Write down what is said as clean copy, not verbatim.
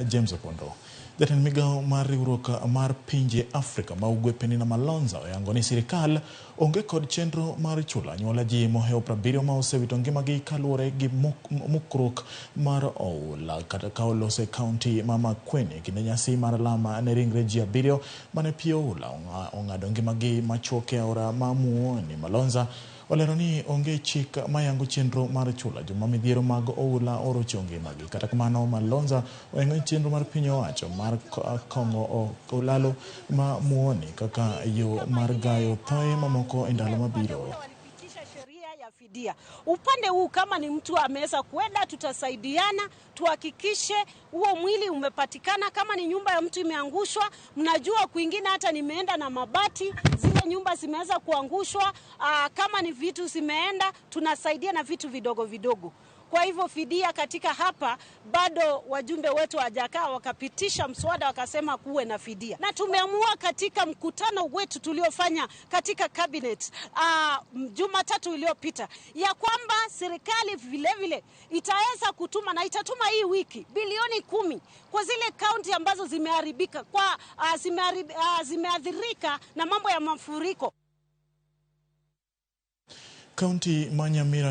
James Opondo. Jatend migao mar riwruok mar pinje Afrika ma ugwe penina Malonza oyango ni sirkal onge kod chenro mar chulo anyuola ji moheo 70 ma osewito ngimagi kaluwore gi mukruok mar oula kata ka olose kaunti ma Makueni kinde nyasi mar lama ne ringre ji 7 mane pi oula ong'ado ngimagi machuoke aora ma Muoni. Malonza olero ni onge chik mayango chenro mar chulo joma midhiero mag oula orocho ngimagi. Kata kamano, Malonza oyango chenro mar piny owacho mar kongo olalo ma Muoni kaka yo mar gayo thoe mamoko e ndalo mabiro. Fidia. Upande huu kama ni mtu ameweza kuenda, tutasaidiana tuhakikishe huo mwili umepatikana. Kama ni nyumba ya mtu imeangushwa, mnajua kwingine hata nimeenda na mabati, zile nyumba zimeweza kuangushwa. Kama ni vitu zimeenda, tunasaidia na vitu vidogo vidogo. Kwa hivyo fidia katika hapa bado wajumbe wetu wajakaa wakapitisha mswada wakasema kuwe na fidia. Na tumeamua katika mkutano wetu tuliofanya katika cabinet Jumatatu iliyopita ya kwamba serikali vile vile itaweza kutuma na itatuma hii wiki bilioni 10 kwa zile kaunti ambazo zimeharibika kwa zimeathirika na mambo ya mafuriko. Kaunti Manyamira